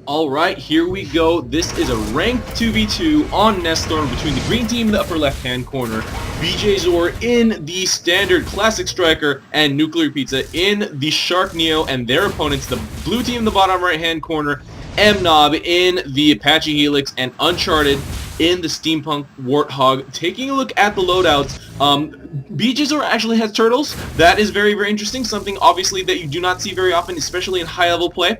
Alright, here we go. This is a ranked 2v2 on Nesthorn between the green team in the upper left-hand corner, Bjzor in the standard classic striker, and NuclearPizza in the Shark Neo, and their opponents, the blue team in the bottom right-hand corner, MN0b in the Apache Helix, and Uncharted in the Steampunk Warthog. Taking a look at the loadouts, Bjzor actually has turtles. That is very, very interesting. Something obviously that you do not see very often, especially in high-level play.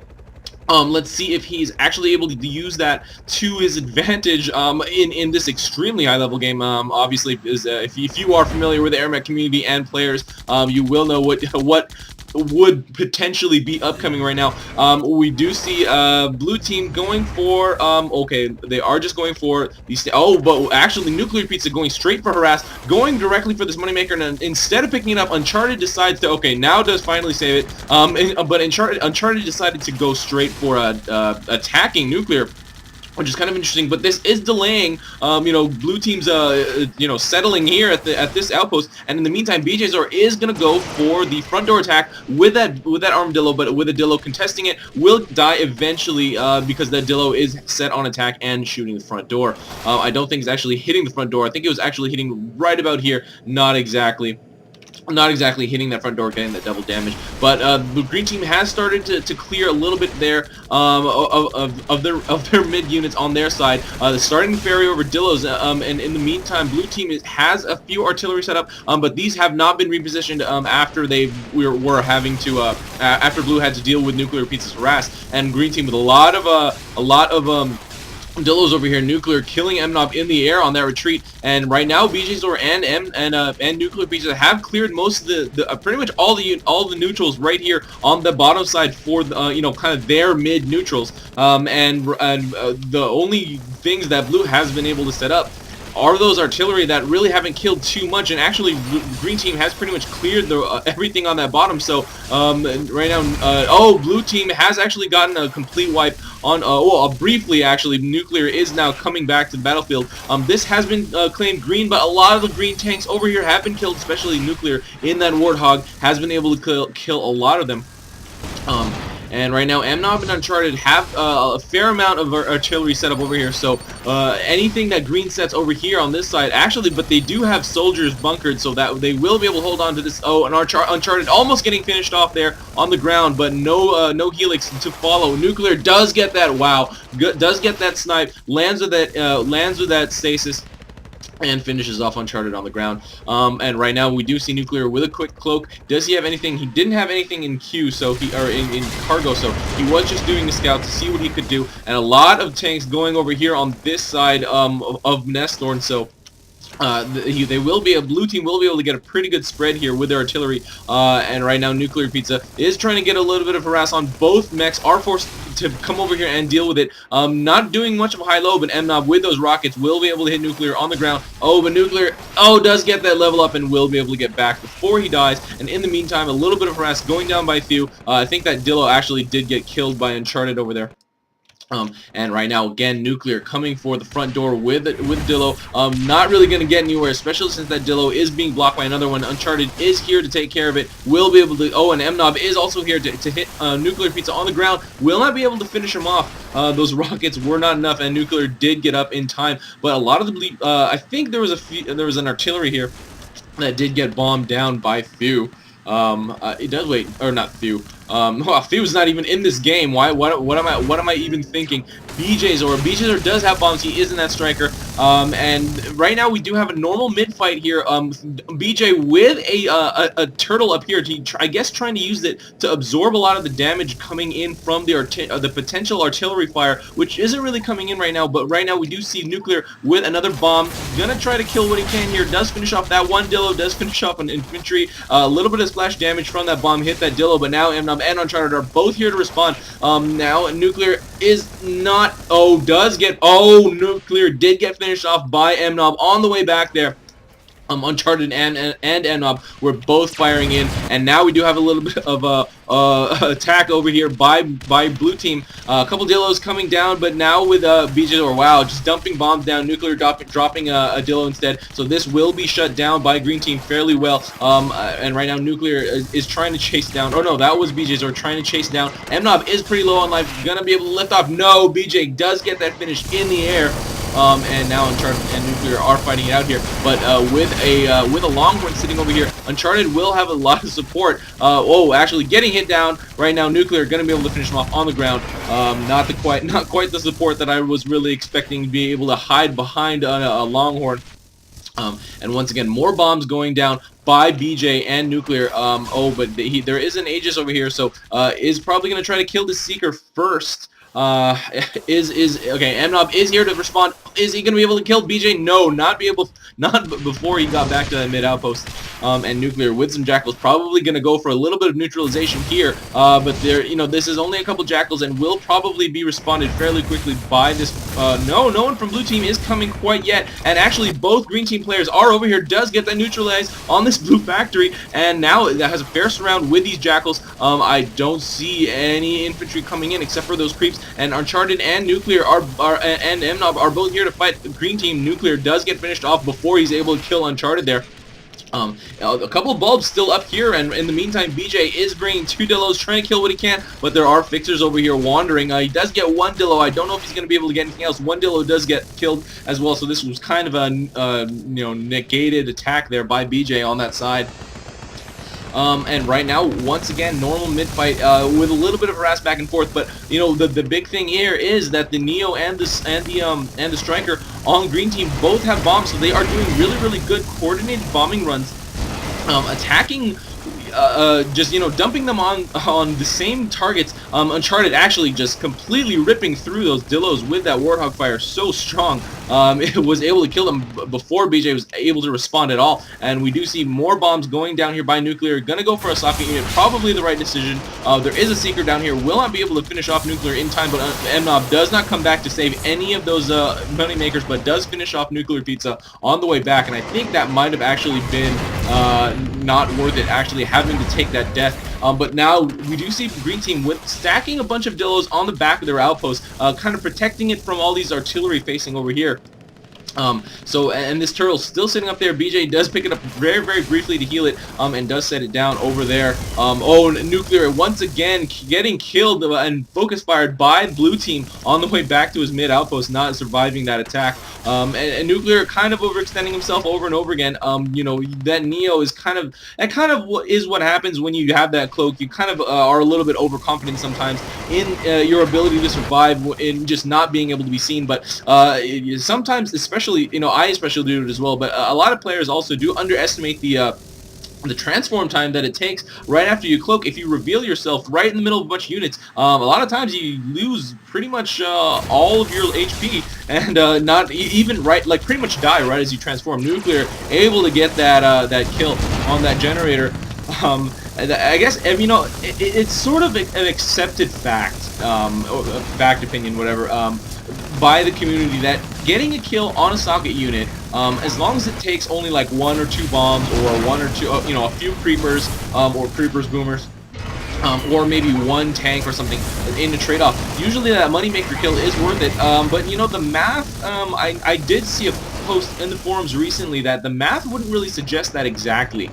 Let's see if he's actually able to use that to his advantage in this extremely high-level game. Obviously, if you are familiar with the AirMech community and players, you will know what would potentially be upcoming right now. We do see blue team going for okay, they are just going for these. Oh, but actually NuclearPizza going straight for harass, going directly for this moneymaker, and instead of picking it up, Uncharted decides to, okay, now does finally save it. But Uncharted decided to go straight for attacking Nuclear, which is kind of interesting. But this is delaying, blue team's, settling here at this outpost. And in the meantime, Bjzor is gonna go for the front door attack with that armadillo, but with a dillo contesting it, will die eventually because that dillo is set on attack and shooting the front door. I don't think it's actually hitting the front door. I think it was actually hitting right about here. Not exactly hitting that front door, getting that double damage. But the green team has started to clear a little bit there of their mid units on their side. They're starting to ferry over dillos, and in the meantime, blue team has a few artillery set up, but these have not been repositioned after were having to after blue had to deal with NuclearPizza's harass, and green team with a lot of dillos over here. Nuclear killing MN0b in the air on that retreat, and right now Bjzor and NuclearPizza have cleared most of the pretty much all the neutrals right here on the bottom side for kind of their mid neutrals, and the only things that blue has been able to set up are those artillery that really haven't killed too much, and actually green team has pretty much cleared everything on that bottom. So right now, blue team has actually gotten a complete wipe on briefly. Actually, Nuclear is now coming back to the battlefield. This has been claimed green, but a lot of the green tanks over here have been killed, especially Nuclear in that Warthog has been able to kill a lot of them. And right now, MN0b and Uncharted have a fair amount of artillery set up over here. So anything that green sets over here on this side, actually, but they do have soldiers bunkered, so that they will be able to hold on to this. Oh, and Uncharted almost getting finished off there on the ground, but no helix to follow. Nuclear does get that. Wow, does get that snipe. Lands with that stasis, and finishes off Uncharted on the ground. And right now we do see Nuclear with a quick cloak. Does he have anything? He didn't have anything in Q, in cargo, so he was just doing the scout to see what he could do. And a lot of tanks going over here on this side of Nesthorn, so blue team will be able to get a pretty good spread here with their artillery, and right now NuclearPizza is trying to get a little bit of harass on both mechs. Are forced to come over here and deal with it. Not doing much of a high-low, but MN0b with those rockets will be able to hit Nuclear on the ground. Oh, but Nuclear does get that level up and will be able to get back before he dies. And in the meantime, a little bit of harass going down by Thew. I think that dillo actually did get killed by Uncharted over there. And right now, again, Nuclear coming for the front door with dillo. Not really going to get anywhere, especially since that dillo is being blocked by another one. Uncharted is here to take care of it. Will be able to. Oh, and MN0b is also here to hit NuclearPizza on the ground. Will not be able to finish him off. Those rockets were not enough, and Nuclear did get up in time. But a lot of the I think there was an artillery here that did get bombed down by Thew. It does wait, or not Thew. Thew's not even in this game. Why? What am I even thinking? Bjzor does have bombs. He is in that striker. And right now we do have a normal mid fight here. BJ with a turtle up here. I guess trying to use it to absorb a lot of the damage coming in from the potential artillery fire, which isn't really coming in right now. But right now we do see Nuclear with another bomb. Gonna try to kill what he can here. Does finish off that one dillo. Does finish off an infantry. A little bit of splash damage from that bomb hit that dillo. But now MN0b and Uncharted are both here to respond. Now Nuclear is not. Nuclear did get finished off by MN0b on the way back there. Uncharted and MN0b were both firing in, and now we do have a little bit of a attack over here by blue team. A couple Dillos coming down, but now with Bjzor, wow, just dumping bombs down. Nuclear dropping a Dillo instead, so this will be shut down by green team fairly well. And right now Nuclear is trying to chase down. Oh no, that was Bjzor trying to chase down. MN0b is pretty low on life, gonna be able to lift off. No, BJ does get that finish in the air. And now Uncharted and Nuclear are fighting it out here, but with a Longhorn sitting over here, Uncharted will have a lot of support. Oh, actually getting hit down right now. Nuclear gonna be able to finish him off on the ground. Not quite the support that I was really expecting to be able to hide behind a Longhorn. And once again, more bombs going down by BJ and Nuclear. Oh, but there is an Aegis over here, so is probably gonna try to kill the Seeker first. Okay, MN0b is here to respond. Is he gonna be able to kill BJ? No, not before he got back to that mid outpost. And Nuclear with some Jackals probably gonna go for a little bit of neutralization here. But there, this is only a couple Jackals and will probably be responded fairly quickly by this. No one from blue team is coming quite yet. And actually, both green team players are over here. Does get that neutralized on this blue factory, and now it has a fair surround with these Jackals. I don't see any infantry coming in except for those creeps. And Uncharted and Nuclear and MN0b are both here to fight the green team. Nuclear does get finished off before he's able to kill Uncharted there. A couple of bulbs still up here, and in the meantime, BJ is bringing 2 Dillos, trying to kill what he can, but there are fixers over here wandering. He does get 1 Dillo. I don't know if he's going to be able to get anything else. 1 Dillo does get killed as well, so this was kind of a negated attack there by BJ on that side. And right now, once again, normal mid-fight with a little bit of harass back and forth. But the big thing here is that the Neo and the Striker on green team both have bombs, so they are doing really good coordinated bombing runs, attacking. Just dumping them on the same targets. Uncharted actually just completely ripping through those Dillos with that Warthog fire so strong. It was able to kill them before BJ was able to respond at all. And we do see more bombs going down here by Nuclear. Gonna go for a socket unit, probably the right decision. There is a Seeker down here, will not be able to finish off Nuclear in time, but MN0b does not come back to save any of those money makers, but does finish off NuclearPizza on the way back. And I think that might have actually been not worth it, actually having to take that death. But now we do see green team with stacking a bunch of Dillos on the back of their outpost, kind of protecting it from all these artillery facing over here. And this turtle's still sitting up there. BJ does pick it up very briefly to heal it, and does set it down over there. Oh, Nuclear once again getting killed and focus fired by blue team on the way back to his mid outpost, not surviving that attack. And Nuclear kind of overextending himself over and over again. That Neo is kind of what happens when you have that cloak. You kind of are a little bit overconfident sometimes in your ability to survive, in just not being able to be seen. But sometimes, especially, I especially do it as well, but a lot of players also do underestimate the transform time that it takes right after you cloak. If you reveal yourself right in the middle of a bunch of units, a lot of times you lose pretty much all of your HP, and not even pretty much die right as you transform. Nuclear able to get that kill on that generator. I guess it's sort of an accepted fact, or a fact, opinion, whatever, by the community that getting a kill on a socket unit, as long as it takes only like 1 or 2 bombs, or 1 or 2, a few creepers, or creepers, boomers, or maybe 1 tank or something in the trade-off, usually that moneymaker kill is worth it. But the math, I did see a post in the forums recently that the math wouldn't really suggest that exactly.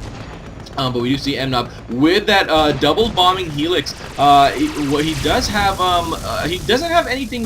But we do see MN0b with that double bombing helix. What he does have, he doesn't have anything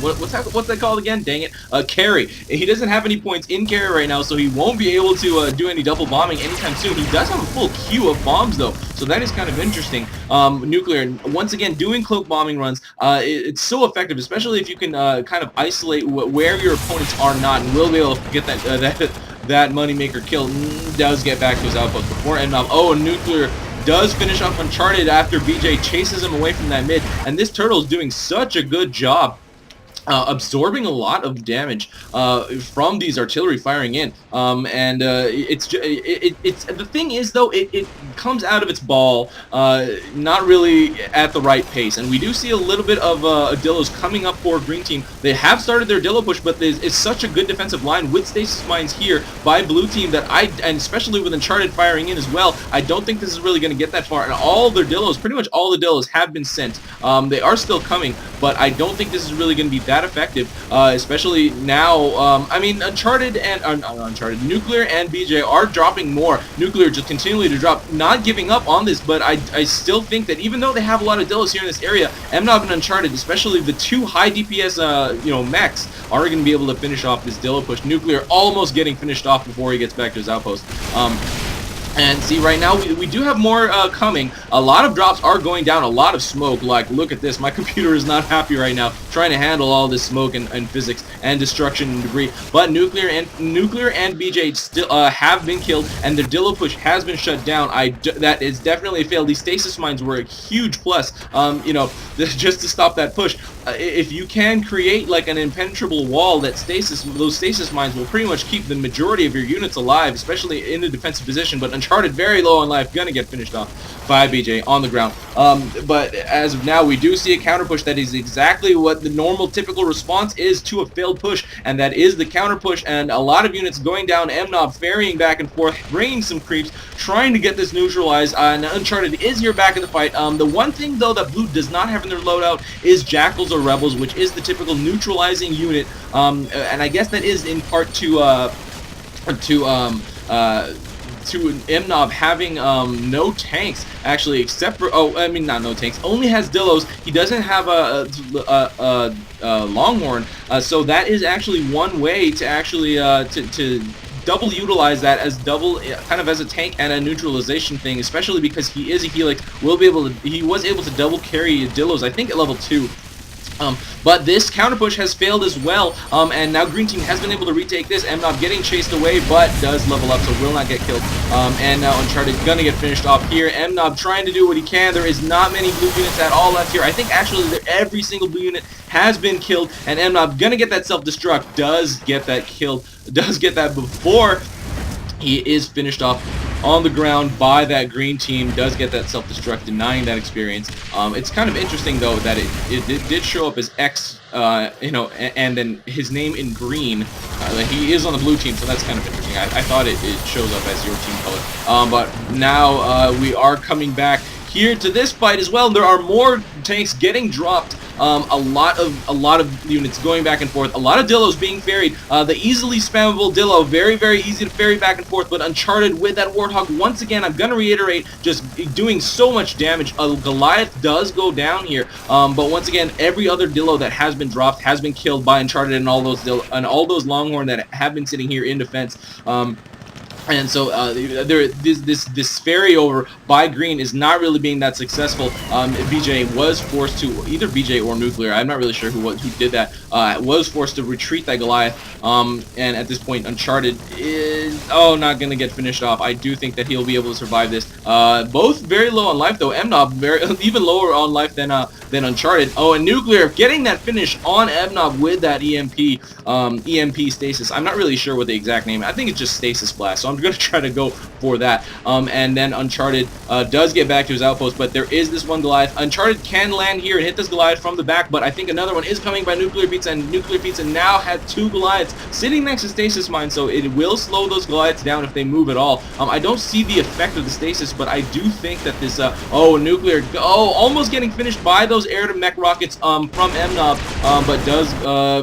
what's that called again? Dang it, carry. He doesn't have any points in carry right now, so he won't be able to do any double bombing anytime soon. He does have a full queue of bombs though, so that is kind of interesting. Nuclear once again doing cloak bombing runs. It's so effective, especially if you can kind of isolate where your opponents are not, and will be able to get that moneymaker kill. Does get back to his outpost before MN0b. Oh, Nuclear does finish off Uncharted after BJ chases him away from that mid, and this turtle is doing such a good job absorbing a lot of damage from these artillery firing in, and it's the thing is though, it comes out of its ball not really at the right pace, and we do see a little bit of Dillos coming up for green team. They have started their Dillo push, but it's such a good defensive line with stasis mines here by blue team that and especially with Uncharted firing in as well, I don't think this is really going to get that far. And all their Dillos, pretty much all the Dillos have been sent. They are still coming, but I don't think this is really going to be that effective, especially now. I mean, Uncharted and Nuclear and BJ are dropping more. Nuclear just continually to drop, not giving up on this, but I still think that even though they have a lot of Dillos here in this area, MN0b and Uncharted, especially the two high DPS mechs, are going to be able to finish off this Dillo push. Nuclear almost getting finished off before he gets back to his outpost. And see, right now, we do have more coming. A lot of drops are going down, a lot of smoke. Like, look at this. My computer is not happy right now, trying to handle all this smoke and physics and destruction and debris. But Nuclear and BJ still have been killed, and their Dillo push has been shut down. That is definitely a fail. These stasis mines were a huge plus, just to stop that push. If you can create like an impenetrable wall, those stasis mines will pretty much keep the majority of your units alive, especially in a defensive position. But Uncharted, very low on life, gonna get finished off by BJ on the ground. But as of now, we do see a counter push that is exactly what the normal typical response is to a failed push, and that is the counter push, and a lot of units going down. MN0b ferrying back and forth, bringing some creeps, trying to get this neutralized, and Uncharted is here back in the fight. The one thing though that blue does not have in their loadout is Jackals or Rebels, which is the typical neutralizing unit, and I guess that is in part to MN0b having no tanks, actually, except for, not no tanks, only has Dillos. He doesn't have a Longhorn, so that is actually one way to actually to double utilize that as kind of as a tank and a neutralization thing, especially because he is a Helix. He was able to double carry Dillos, I think, at level 2. But this counter push has failed as well, and now green team has been able to retake this. MN0b getting chased away, but does level up, so will not get killed. And now Uncharted gonna get finished off here. MN0b trying to do what he can. There is not many blue units at all left here. I think actually every single blue unit has been killed, and MN0b gonna get that self-destruct. Does get that killed. Does get that before he is finished off on the ground by that green team. Does get that self-destruct, denying that experience. It's kind of interesting though that it did show up as X, and then his name in green. He is on the blue team, so that's kind of interesting. I thought it shows up as your team color. But now we are coming back here to this fight as well. There are more tanks getting dropped. A lot of units going back and forth. A lot of Dillos being ferried. The easily spammable Dillo, very, very easy to ferry back and forth. But Uncharted with that Warthog, once again, I'm gonna reiterate, just doing so much damage. Goliath does go down here, but once again, every other Dillo that has been dropped has been killed by Uncharted, and all those Longhorn that have been sitting here in defense. And so this ferry over by green is not really being that successful. BJ was forced to, either BJ or Nuclear, I'm not really sure who did that, was forced to retreat that Goliath. And at this point, Uncharted is not going to get finished off. I do think that he'll be able to survive this. Both very low on life though. MN0b even lower on life than Uncharted. And Nuclear getting that finish on MN0b with that EMP stasis. I'm not really sure what the exact name. I think it's just stasis blast. So I'm going to try to go for that. And then Uncharted does get back to his outpost, but there is this one Goliath. Uncharted can land here and hit this Goliath from the back, but I think another one is coming by NuclearPizza, and NuclearPizza now had 2 Goliaths sitting next to stasis mine, so it will slow those Goliaths down if they move at all. I don't see the effect of the stasis, but I do think that this, Nuclear, almost getting finished by those air-to-mech rockets from MN0b, but does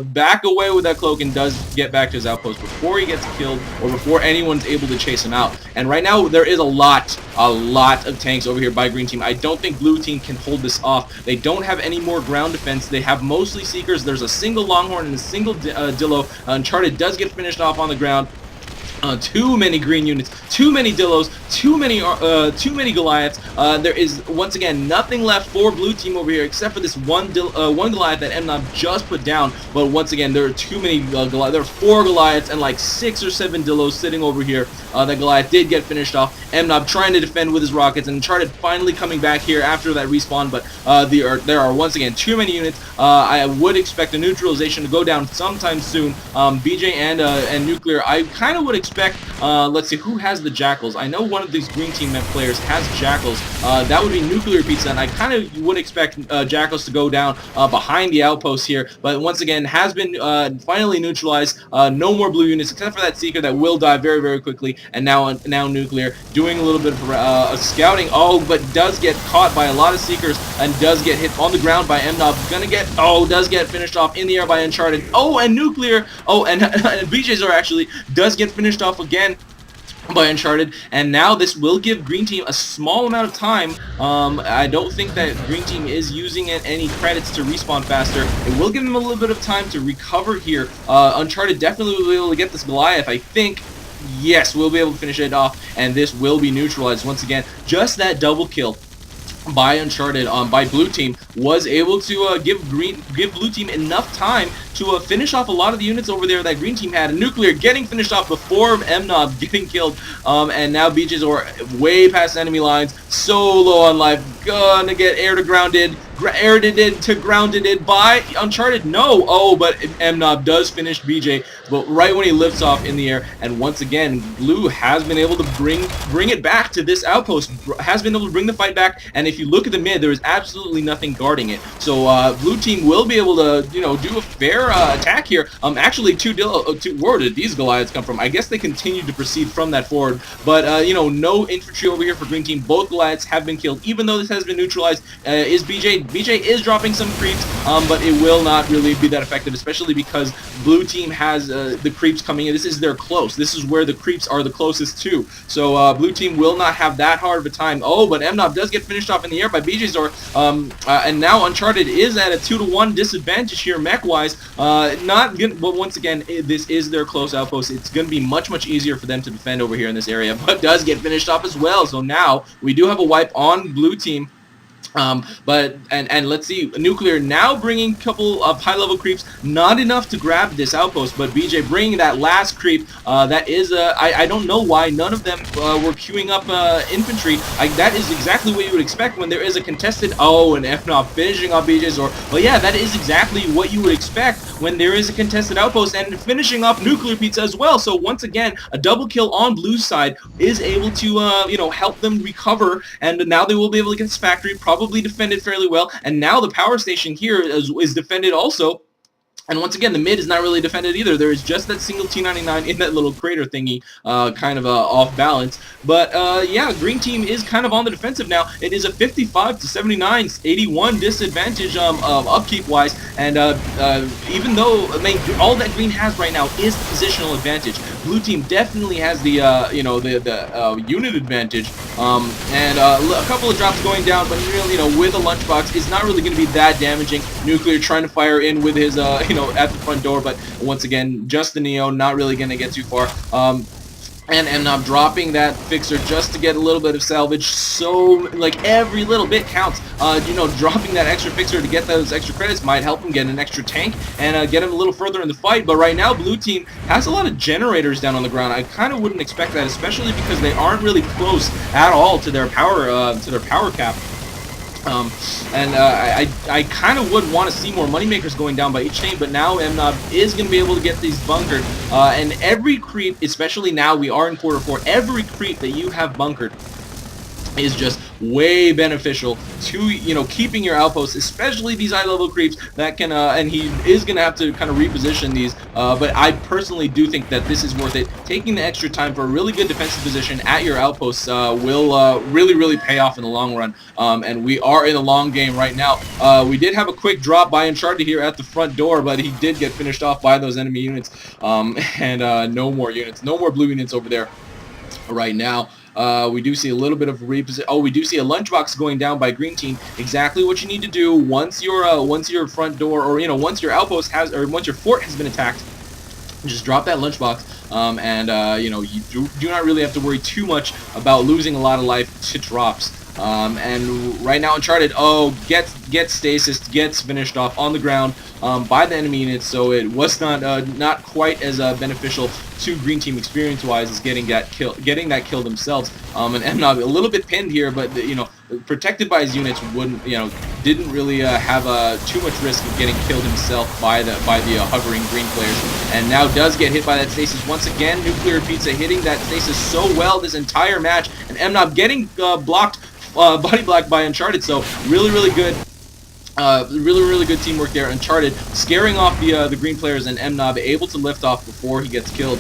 back away with that cloak and does get back to his outpost before he gets killed or before anyone's able to chase him out. And right now there is a lot of tanks over here by green team. I don't think blue team can hold this off. They don't have any more ground defense. They have mostly Seekers. There's a single Longhorn and a single Dillo. Uncharted does get finished off on the ground. Too many green units, too many Dillos, too many Goliaths. There is once again nothing left for blue team over here except for this one Goliath that MN0b just put down. But once again, there are too many Goliaths. There are 4 Goliaths and like 6 or 7 Dillos sitting over here. That Goliath did get finished off. MN0b trying to defend with his rockets, and Uncharted finally coming back here after that respawn. But there are once again too many units. I would expect a neutralization to go down sometime soon. BJ and Nuclear, I kind of would expect. Let's see, who has the Jackals? I know one of these green team players has Jackals. That would be NuclearPizza, and I kind of would expect Jackals to go down behind the outpost here. But once again, has been finally neutralized. No more blue units except for that Seeker that will die very, very quickly. And now Nuclear doing a little bit of scouting. Oh, but does get caught by a lot of Seekers and does get hit on the ground by MN0b. Does get finished off in the air by Uncharted. Oh, and Nuclear. Oh, and Bjzor actually does get finished off again by Uncharted, and now this will give Green Team a small amount of time. I don't think that Green Team is using any credits to respawn faster. It will give them a little bit of time to recover here. Uncharted definitely will be able to get this Goliath, I think. Yes, we'll be able to finish it off, and this will be neutralized once again. Just that double kill by Uncharted by blue team was able to give blue team enough time to finish off a lot of the units over there that green team had. And Nuclear getting finished off before MN0b getting killed, and now Bjzor way past enemy lines, so low on life, gonna get air to grounded by Uncharted. No, but MN0b does finish BJ, but right when he lifts off in the air. And once again, blue has been able to bring it back to this outpost, has been able to bring the fight back. And if you look at the mid, there is absolutely nothing guarding it. So blue team will be able to, do a fair attack here. Actually, where did these Goliaths come from? I guess they continued to proceed from that forward, but no infantry over here for green team. Both Goliaths have been killed, even though this has been neutralized. Is BJ is dropping some creeps, but it will not really be that effective, especially because blue team has the creeps coming in. This is their close. This is where the creeps are the closest to. So blue team will not have that hard of a time. Oh, but MN0b does get finished off in the air by Bjzor, and now Uncharted is at a 2-to-1 disadvantage here mech-wise. Not good, but once again, this is their close outpost. It's going to be much easier for them to defend over here in this area, but does get finished off as well. So now we do have a wipe on blue team. But let's see, Nuclear now bringing a couple of high-level creeps, not enough to grab this outpost, but BJ bringing that last creep. That is I don't know why none of them were queuing up infantry. That is exactly what you would expect when there is a contested. Oh, and MN0b finishing off Bjzor. But yeah, that is exactly what you would expect when there is a contested outpost, and finishing off NuclearPizza as well. So once again, a double kill on blue's side is able to help them recover, and now they will be able to get this factory probably defended fairly well. And now the power station here is defended also. And once again, the mid is not really defended either. There is just that single T99 in that little crater thingy, kind of off balance. But yeah, green team is kind of on the defensive now. It is a 55-79, 81 disadvantage upkeep-wise. And even though, I mean, all that green has right now is the positional advantage, blue team definitely has the unit advantage. And a couple of drops going down, but really, with a lunchbox, is not really going to be that damaging. Nuclear trying to fire in with his, at the front door, but once again, just the Neo, not really going to get too far. And MN0b dropping that fixer just to get a little bit of salvage. So, like, every little bit counts. Dropping that extra fixer to get those extra credits might help him get an extra tank and get him a little further in the fight. But right now, blue team has a lot of generators down on the ground. I kind of wouldn't expect that, especially because they aren't really close at all to their power cap. I kind of would want to see more moneymakers going down by each team, but now MN0b is going to be able to get these bunkered, and every creep, especially now we are in quarter 4, every creep that you have bunkered is just way beneficial to keeping your outposts, especially these high level creeps that can and he is gonna have to kind of reposition these, but I personally do think that this is worth it. Taking the extra time for a really good defensive position at your outposts will really pay off in the long run, and we are in a long game right now. We did have a quick drop by Uncharted here at the front door, but he did get finished off by those enemy units, and no more blue units over there right now. We do see a little bit of reposition. Oh, we do see a lunchbox going down by green team. Exactly what you need to do once your front door, or once your outpost has, or once your fort has been attacked. Just drop that lunchbox. and you know, you do not really have to worry too much about losing a lot of life to drops. And right now Uncharted, gets stasis, gets finished off on the ground by the enemy units, so it was not quite as beneficial to Green Team experience-wise as getting that kill themselves. And MN0b a little bit pinned here, but you know, protected by his units, didn't really have too much risk of getting killed himself by the hovering green players, and now does get hit by that stasis once again. NuclearPizza hitting that stasis so well this entire match, and MN0b getting blocked. Body blocked by Uncharted, so really good. Really good teamwork there. Uncharted scaring off the green players, and MN0b able to lift off before he gets killed.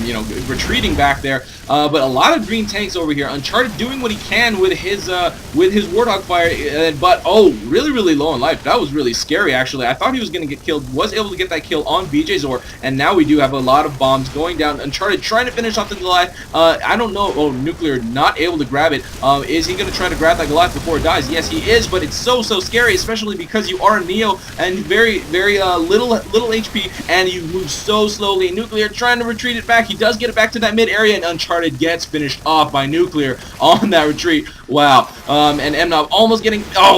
You know, retreating back there, but a lot of green tanks over here. Uncharted doing what he can with his Warthog fire, but really low on life. That was really scary, actually. I thought he was going to get killed. Was able to get that kill on Bjzor, and now we do have a lot of bombs going down. Uncharted trying to finish off the Goliath. I don't know. Oh, Nuclear not able to grab it. Is he going to try to grab that Goliath before it dies? Yes, he is, but it's so scary, especially because you are a Neo and very little HP, and you move so slowly. Nuclear trying to retreat it back. He does get it back to that mid area, and Uncharted gets finished off by Nuclear on that retreat. Wow. And MN0b almost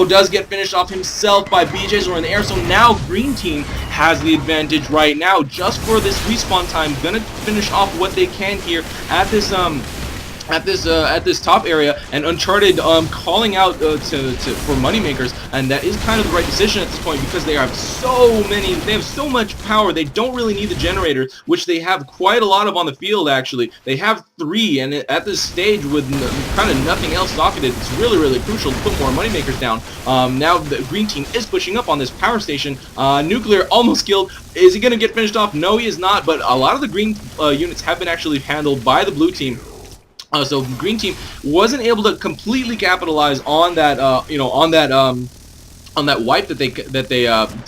does get finished off himself by Bjzor in the air. So now Green Team has the advantage right now just for this respawn time. Gonna finish off what they can here at this top area, and Uncharted calling out for moneymakers, and that is kind of the right decision at this point because they have so much power. They don't really need the generators, which they have quite a lot of on the field. Actually, they have 3, and at this stage with kind of nothing else docketed, it's really crucial to put more moneymakers down. Now the Green Team is pushing up on this power station. Nuclear almost killed. Is he going to get finished off? No, he is not, but a lot of the green units have been actually handled by the blue team. So Green Team wasn't able to completely capitalize on that, on that wipe that they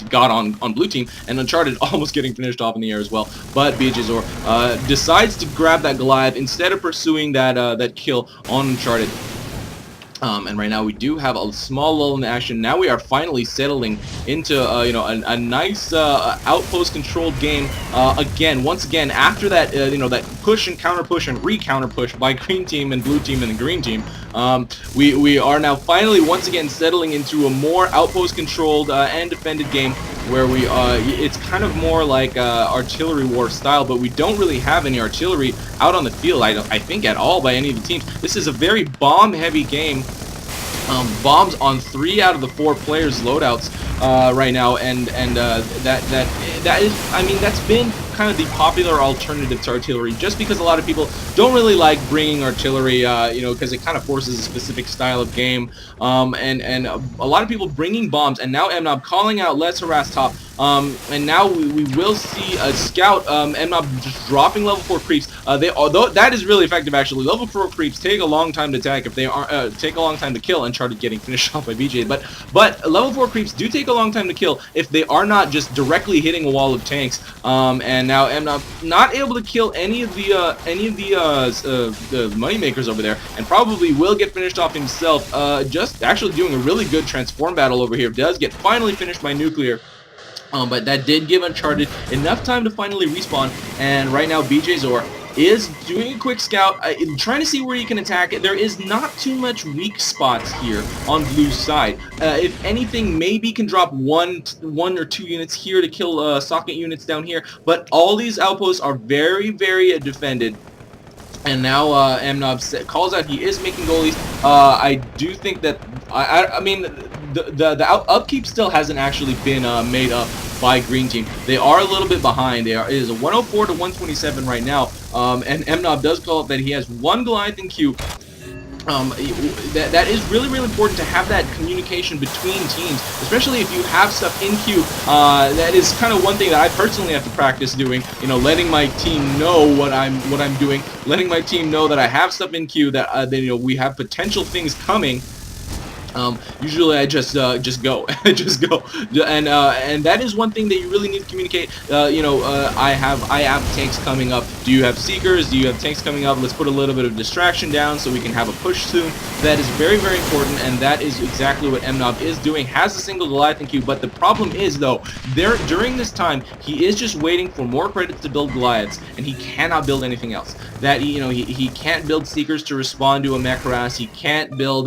got on Blue Team, and Uncharted almost getting finished off in the air as well. But Bjzor decides to grab that Goliath instead of pursuing that kill on Uncharted. And right now we do have a small lull in the action. Now we are finally settling into a nice outpost controlled game once again after that that push and counter push and re-counter push by Green Team and Blue Team and the Green Team. We are now finally once again settling into a more outpost controlled and defended game where it's kind of more like artillery war style, but we don't really have any artillery out on the field, I think, at all by any of the teams. This is a very bomb heavy game. Bombs on 3 out of the 4 players' loadouts right now, and that is, I mean, that's been kind of the popular alternative to artillery, just because a lot of people don't really like bringing artillery, because it kind of forces a specific style of game, and a lot of people bringing bombs, and now MN0b calling out let's harass top, and now we will see a scout, MN0b just dropping level 4 creeps. That is really effective, actually. Level 4 creeps take a long time to attack if they are take a long time to kill. Uncharted getting finished off by BJ, but level 4 creeps do take a long time to kill if they are not just directly hitting a wall of tanks. And now MN0b not able to kill any of the moneymakers over there, and probably will get finished off himself. Just actually doing a really good transform battle over here. Does get finally finished by Nuclear. But that did give Uncharted enough time to finally respawn, and right now Bjzor is doing a quick scout, trying to see where he can attack it. There is not too much weak spots here on Blue's side. If anything, maybe can drop one or two units here to kill socket units down here, but all these outposts are very defended. And now MN0b calls out he is making goalies. I do think that I mean the upkeep still hasn't actually been made up by Green Team. They are a little bit behind. It is a 104 to 127 right now. And MN0b does call it that he has 1 Goliath in queue. That is really important to have that communication between teams, especially if you have stuff in queue. That is kind of one thing that I personally have to practice doing. Letting my team know what I'm doing, letting my team know that I have stuff in queue, that we have potential things coming. Usually I just go, just go, and that is one thing that you really need to communicate. I have tanks coming up. Do you have seekers? Do you have tanks coming up? Let's put a little bit of distraction down so we can have a push soon. That is very, very important, and that is exactly what MN0b is doing. Has a single Goliath in queue, but the problem is though, during this time he is just waiting for more credits to build Goliaths, and he cannot build anything else. That he can't build seekers to respond to a mech harass. He can't build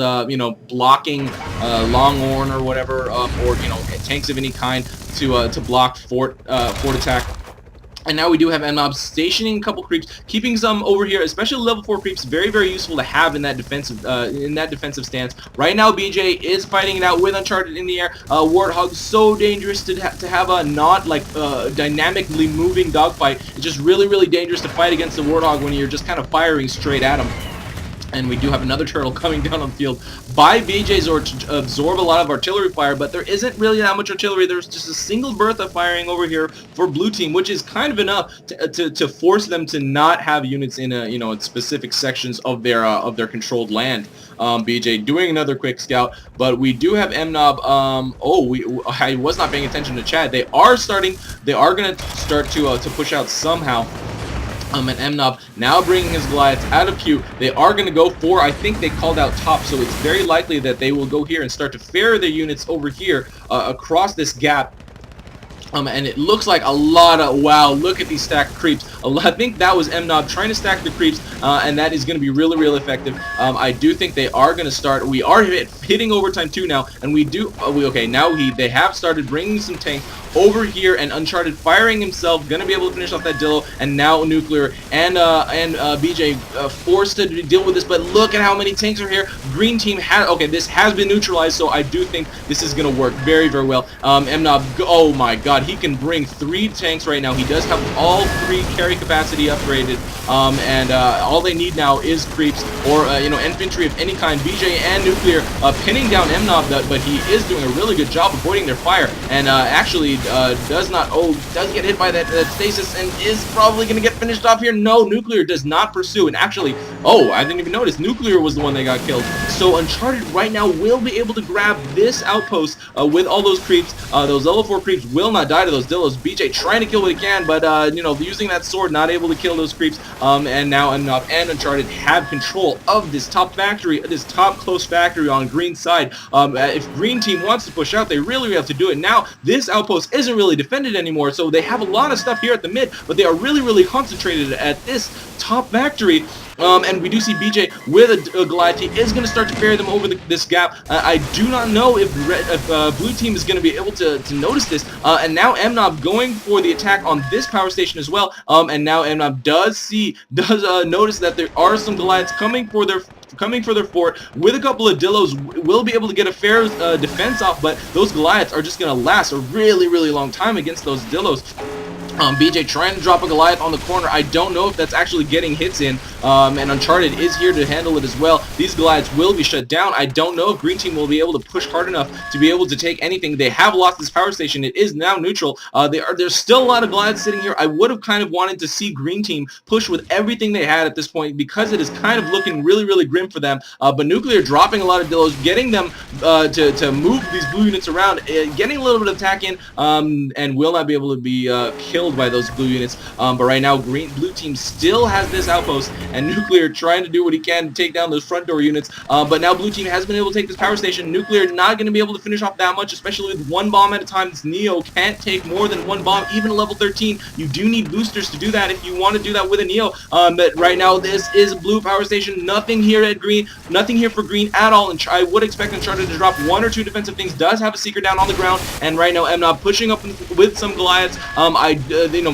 blocking Longhorn or whatever, or tanks of any kind to block fort attack. And now we do have MN0b stationing a couple creeps, keeping some over here, especially level 4 creeps, very, very useful to have in that defensive stance. Right now, BJ is fighting it out with Uncharted in the air. Warthog, so dangerous to have a not dynamically moving dogfight. It's just really, really dangerous to fight against the Warthog when you're just kind of firing straight at him. And we do have another turtle coming down on the field by Bjzor to absorb a lot of artillery fire, but there isn't really that much artillery. There's just a single Bertha firing over here for blue team, which is kind of enough to force them to not have units in in specific sections of their controlled land. BJ doing another quick scout, but we do have MN0b. I was not paying attention to chat. They are going to start to push out somehow. And MN0b now bringing his Goliaths out of queue. They are going to go for, I think they called out top, so it's very likely that they will go here and start to ferry their units over here across this gap. And it looks like a lot of, wow, look at these stacked creeps. I think that was MN0b trying to stack the creeps, and that is going to be really, really effective. I do think they are going to start. We are hitting overtime too now, and we do, okay, now they have started bringing some tanks over here, and Uncharted firing himself, going to be able to finish off that Dillo, and now Nuclear and BJ forced to deal with this, but look at how many tanks are here. Green team has, okay, this has been neutralized, so I do think this is going to work very, very well. MN0b, oh my god, he can bring 3 tanks right now. He does have all 3 carry capacity upgraded, and all they need now is creeps or infantry of any kind. BJ and Nuclear pinning down MN0b, but he is doing a really good job avoiding their fire, and actually does get hit by that stasis and is probably going to get finished off here. No, Nuclear does not pursue, and actually, I didn't even notice Nuclear was the one that got killed. So Uncharted right now will be able to grab this outpost with all those creeps. Those level 4 creeps will not die to those Dillos. BJ trying to kill what he can, but using that sword, not able to kill those creeps. And now MN0b and Uncharted have control of this top factory, this top close factory on green side. If green team wants to push out, they really have to do it now. This outpost isn't really defended anymore, so they have a lot of stuff here at the mid, but they are really, really concentrated at this top factory. And we do see BJ with a Goliath. He is going to start to ferry them over this gap. I do not know if blue team is going to be able to notice this. And now MN0b going for the attack on this power station as well. And now MN0b does notice that there are some Goliaths coming for their fort with a couple of Dillos. Will be able to get a fair defense off, but those Goliaths are just going to last a really, really long time against those Dillos. BJ trying to drop a Goliath on the corner. I don't know if that's actually getting hits in, and Uncharted is here to handle it as well. These Goliaths will be shut down. I don't know if Green Team will be able to push hard enough to be able to take anything. They have lost this power station. It is now neutral. There's still a lot of Goliaths sitting here. I would have kind of wanted to see Green Team push with everything they had at this point, because it is kind of looking really, really grim for them. But Nuclear dropping a lot of Dillos, getting them to move these blue units around, getting a little bit of attack in, and will not be able to be killed by those blue units. But right now, blue team still has this outpost, and Nuclear trying to do what he can to take down those front door units. But now blue team has been able to take this power station. Nuclear not going to be able to finish off that much, especially with 1 bomb at a time. This Neo can't take more than 1 bomb, even level 13. You do need boosters to do that if you want to do that with a Neo. But right now, this is a blue power station. Nothing here at green. Nothing here for green at all. And I would expect Uncharted to drop 1 or 2 defensive things. Does have a Seeker down on the ground. And right now, MN0b pushing up with some Goliaths.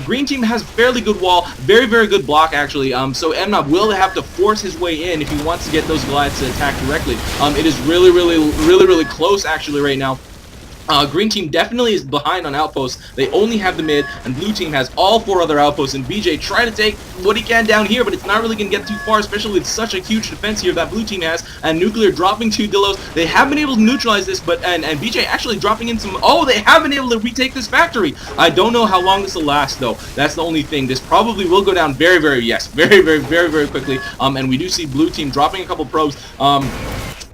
Green team has fairly good wall, very, very good block actually. So MN0b will have to force his way in if he wants to get those Goliaths to attack directly. It is really, really, really, really close actually right now. Green team definitely is behind on outposts. They only have the mid, and blue team has all 4 other outposts, and BJ trying to take what he can down here, but it's not really going to get too far, especially with such a huge defense here that blue team has, and Nuclear dropping 2 Dillos. They have been able to neutralize this, but and BJ actually dropping in some, they have been able to retake this factory. I don't know how long this will last, though. That's the only thing. This probably will go down very, very, very, very, very, very quickly, and we do see blue team dropping a couple probes.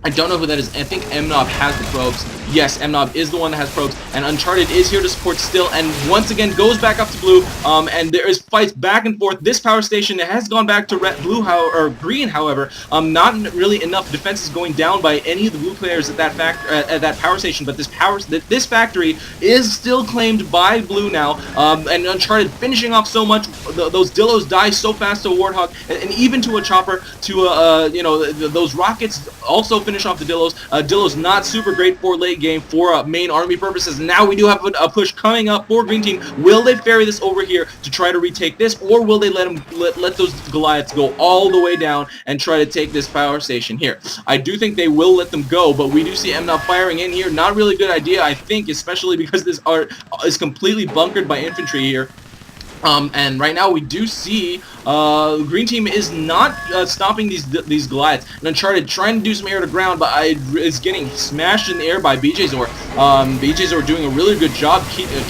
I don't know who that is. I think MN0b has the probes. Yes, MN0b is the one that has probes, and Uncharted is here to support still, and once again goes back up to blue, and there is fights back and forth. This power station has gone back to green, however. Not really enough defenses going down by any of the blue players at that power station, but this factory is still claimed by blue now, and Uncharted finishing off so much. Those Dillos die so fast to a Warthog, and even to a Chopper, to those rockets also finish off the Dillos. Dillos not super great for late game for main army purposes. Now we do have a push coming up for green team. Will they ferry this over here to try to retake this, or will they let those Goliaths go all the way down and try to take this power station here? I do think they will let them go, but we do see MN0b firing in here. Not really a good idea, I think, especially because this art is completely bunkered by infantry here. And right now we do see green team is not stopping these Goliaths. And Uncharted trying to do some air to ground, but is getting smashed in the air by Bjzor. Bjzor doing a really good job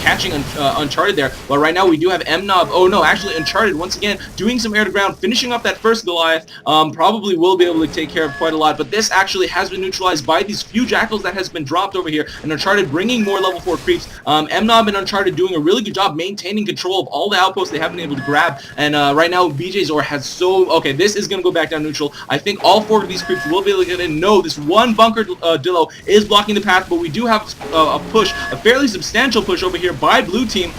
catching Uncharted there. But right now we do have MN0b. Oh no, actually Uncharted once again doing some air to ground, finishing up that first Goliath. Probably will be able to take care of quite a lot. But this actually has been neutralized by these few Jackals that has been dropped over here. And Uncharted bringing more level 4 creeps. MN0b and Uncharted doing a really good job maintaining control of all the outposts they haven't been able to grab, and right now Bjzor has okay, this is going to go back down neutral. I think all 4 of these creeps will be able to get in. No, this one bunkered Dillo is blocking the path, but we do have a push, a fairly substantial push over here by blue team,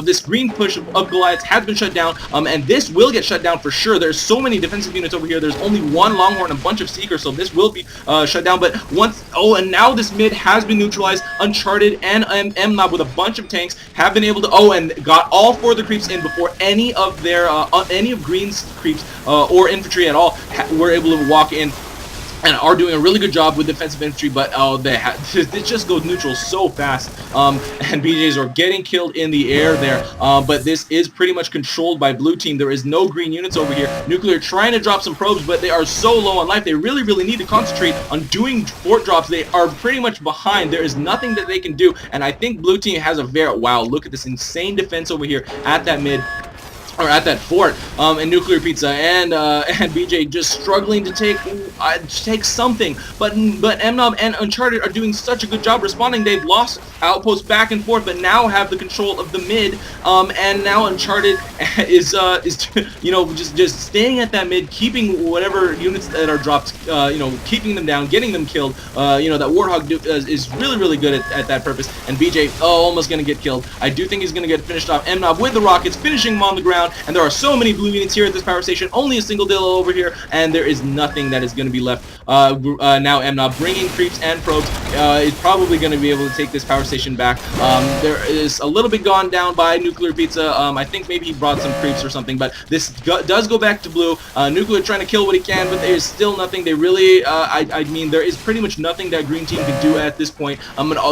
this green push of Goliaths has been shut down, and this will get shut down for sure. There's so many defensive units over here. There's only one Longhorn and a bunch of Seekers, so this will be shut down, but and now this mid has been neutralized. Uncharted and MN0b with a bunch of tanks have been able to, and got all 4 of the creeps in before any of Green's creeps or infantry at all were able to walk in, and are doing a really good job with defensive infantry, but it just goes neutral so fast, and Bjzor getting killed in the air there, but this is pretty much controlled by blue team. There is no green units over here. Nuclear trying to drop some probes, but they are so low on life. They really need to concentrate on doing fort drops. They are pretty much behind. There is nothing that they can do, and I think blue team has a wow, look at this insane defense over here at that mid, or at that fort, and NuclearPizza and BJ just struggling to take something, but MN0b and Uncharted are doing such a good job responding. They've lost outposts back and forth, but now have the control of the mid, and now Uncharted is just staying at that mid, keeping whatever units that are dropped, keeping them down, getting them killed. That Warthog is really good at that purpose, and BJ almost gonna get killed. I do think he's gonna get finished off. MN0b with the rockets, finishing him on the ground. And there are so many blue units here at this power station, only a single Dillo over here, and there is nothing that is going to be left. Now MN0b bringing creeps and probes is probably going to be able to take this power station back. There is a little bit gone down by NuclearPizza. I think maybe he brought some creeps or something, but this does go back to blue. Nuclear trying to kill what he can, but there is still nothing. They really, I mean, there is pretty much nothing that green team can do at this point.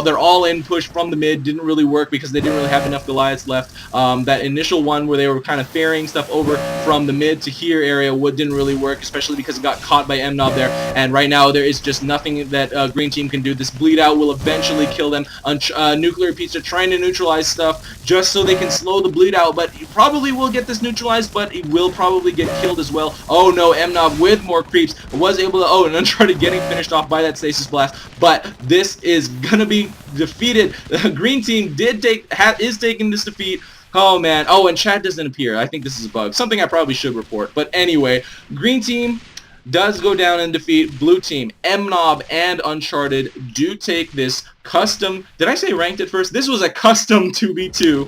They're all in push from the mid, didn't really work because they didn't really have enough Goliaths left. That initial one where they were kind of ferrying stuff over from the mid to here area didn't really work, especially because it got caught by MN0b there, and right now there is just nothing that green team can do. This bleed out will eventually kill them. NuclearPizza trying to neutralize stuff just so they can slow the bleed out, but he probably will get this neutralized, but he will probably get killed as well. Oh no, MN0b with more creeps was able to, and Uncharted getting finished off by that stasis blast, but this is gonna be defeated. The green team is taking this defeat. Oh man, and chat doesn't appear. I think this is a bug, something I probably should report, but anyway, green team does go down and defeat blue team. MN0b and Uncharted do take this custom, did I say ranked at first? This was a custom 2v2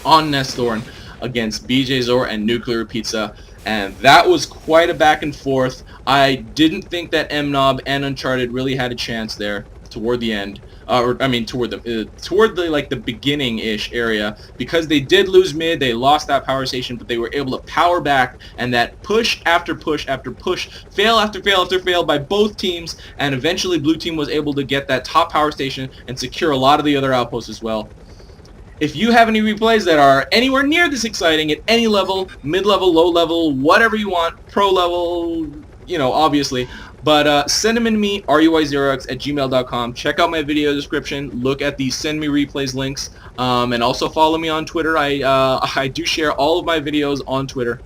on Nesthorn against Bjzor and NuclearPizza, and that was quite a back and forth. I didn't think that MN0b and Uncharted really had a chance there toward the end. Toward the beginning-ish area, because they did lose mid, they lost that power station, but they were able to power back, and that push after push after push, fail after fail after fail by both teams, and eventually blue team was able to get that top power station and secure a lot of the other outposts as well. If you have any replays that are anywhere near this exciting at any level, mid-level, low-level, whatever you want, pro-level, obviously, but send them in to me, ruyzerox@gmail.com. Check out my video description. Look at the send me replays links, and also follow me on Twitter. I do share all of my videos on Twitter.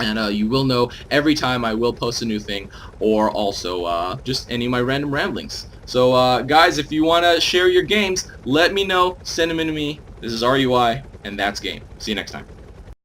and you will know every time I will post a new thing, or also just any of my random ramblings. So guys, if you want to share your games, let me know, send them in to me. This is RUI, and that's game. See you next time.